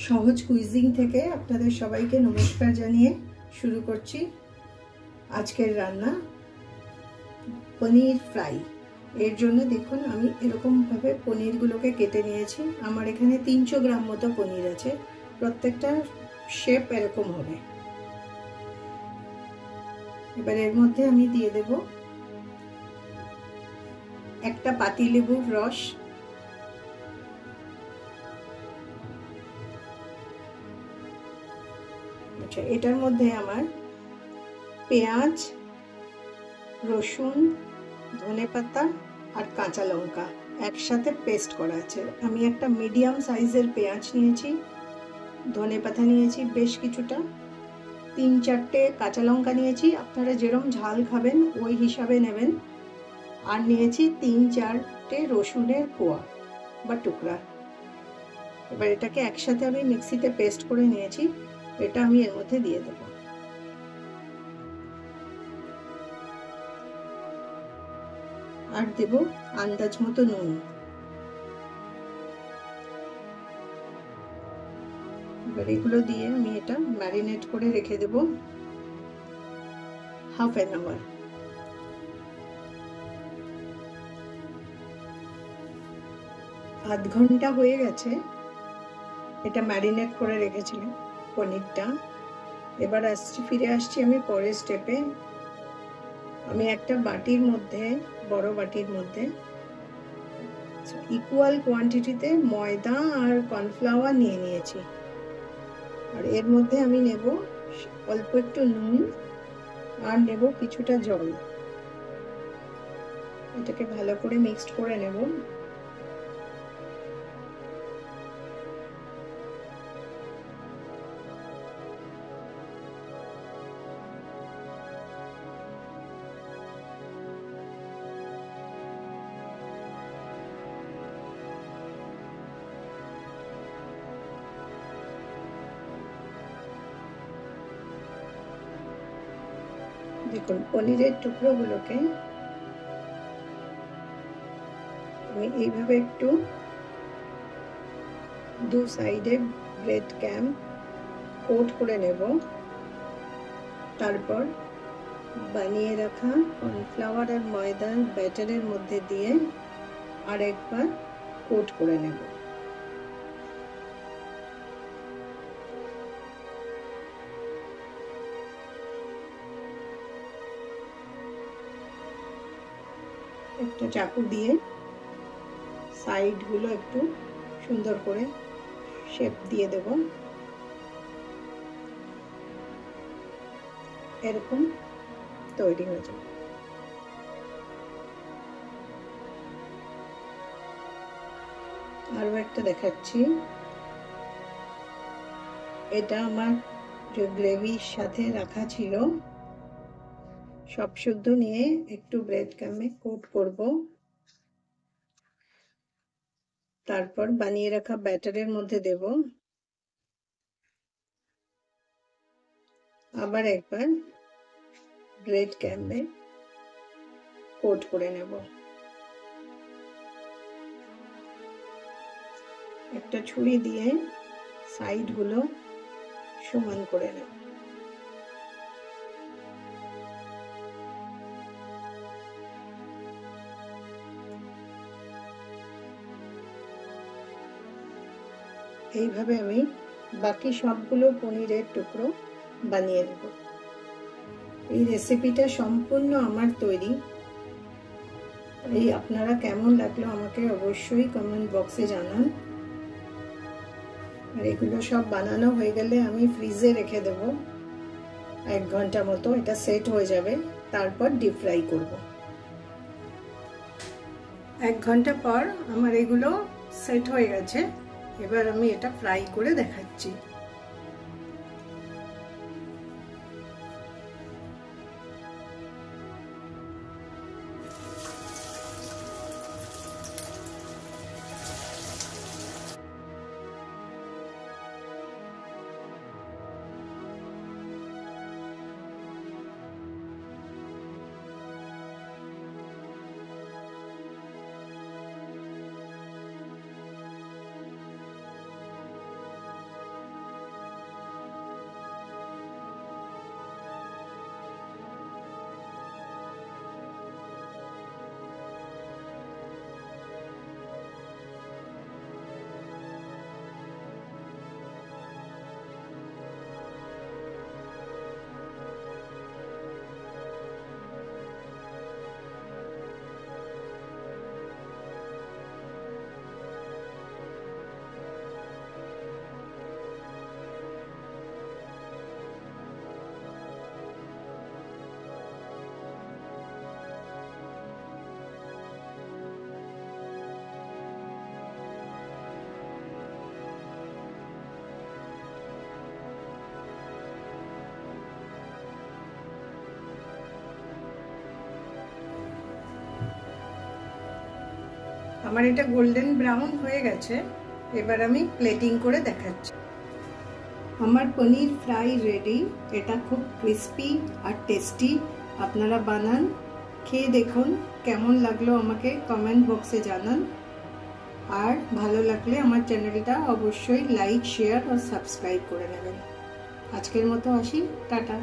সহজ কুইজিং থেকে আপনাদের সবাইকে নমস্কার জানিয়ে শুরু করছি আজকের রান্না পনির ফ্রাই। এর জন্য দেখুন আমি এরকম ভাবে পনিরগুলোকে কেটে নিয়েছি। আমার এখানে 300 গ্রাম মতো পনির আছে, প্রত্যেকটা শেপ এরকম হবে। এবার এর মধ্যে আমি দিয়ে দেব একটা পাতিলেবুর রস, আচ্ছা এটার মধ্যে আমার পেঁয়াজ, রসুন, ধনেপাতা আর কাঁচা লঙ্কা একসাথে পেস্ট করা আছে। আমি একটা মিডিয়াম সাইজের পেঁয়াজ নিয়েছি, ধনেপাতা নিয়েছি বেশ কিছুটা, 3-4টে কাঁচা লঙ্কা নিয়েছি, আপনারা যেরকম ঝাল খাবেন ওই হিসাবে নেবেন, আর নিয়েছি 3-4টে রসুনের কোয়া বা টুকরা। এবার এটাকে একসাথে আমি মিক্সিতে পেস্ট করে নিয়েছি, এটা আমি এর মধ্যে দিয়ে দেব। আর দেব আন্দাজ মতো নুন। এবার এগুলো দিয়ে আমি এটা ম্যারিনেট করে রেখে দেব হাফ অ্যান আওয়ার। আধ ঘন্টা হয়ে গেছে এটা ম্যারিনেট করে রেখেছিলাম পনিরটা। এবার ফিরে আসছি আমি পরের স্টেপে। আমি একটা বাটির মধ্যে, বড় বাটির মধ্যে ইকুয়াল কোয়ান্টিটিতে ময়দা আর কর্নফ্লাওয়ার নিয়ে নিয়েছি, আর এর মধ্যে আমি নেব অল্প একটু নুন আর নেব কিছুটা জল। এটাকে ভালো করে মিক্সড করে নেব। দেখুন পনিরের টুকরোগুলোকে আমি এইভাবে একটু দু সাইডে ব্রেড ক্যাম কোট করে নেব, তারপর বানিয়ে রাখা কর্নফ্লাওয়ার আর ময়দার ব্যাটারের মধ্যে দিয়ে আর একবার কোট করে নেব। একটা চাকু দিয়ে সাইডগুলো একটু সুন্দর করে শেপ দিয়ে দেব, এরকম তৈরি হয়ে যাবে। আরো একটা দেখাচ্ছি, এটা আমার যে গ্রেভির সাথে রাখা ছিল সব শুদ্ধ নিয়ে একটু ব্রেড ক্রামে কোট করব, তারপর বানিয়ে রাখা ব্যাটারের মধ্যে দেব, আবার একবার ব্রেড ক্রামে কোট করে নেব। একটা ছুরি দিয়ে সাইডগুলো সমান করে নেব। এইভাবে আমি বাকি সবগুলো পনিরের টুকরো বানিয়ে নেব। এই রেসিপিটা সম্পূর্ণ আমার তৈরি। এই আপনারা কেমন লাগলো আমাকে অবশ্যই কমেন্ট বক্সে জানান। আর এগুলো সব বানানো হয়ে গেলে আমি ফ্রিজে রেখে দেব 1 ঘন্টা মতো, এটা সেট হয়ে যাবে, তারপর ডিপ ফ্রাই করব। 1 ঘন্টা পর আমার এগুলো সেট হয়ে গেছে, এবার আমি এটা ফ্রাই করে দেখাচ্ছি। আমার এটা গোল্ডেন ব্রাউন হয়ে গেছে, এবার আমি প্লেটিং করে দেখাচ্ছি। আমার পনির ফ্রাই রেডি। এটা খুব ক্রিস্পি আর টেস্টি। আপনারা বানান, খেয়ে দেখুন কেমন লাগলো আমাকে কমেন্ট বক্সে জানান। আর ভালো লাগলে আমার চ্যানেলটা অবশ্যই লাইক, শেয়ার আর সাবস্ক্রাইব করে নেবেন। আজকের মতো আসি, টাটা।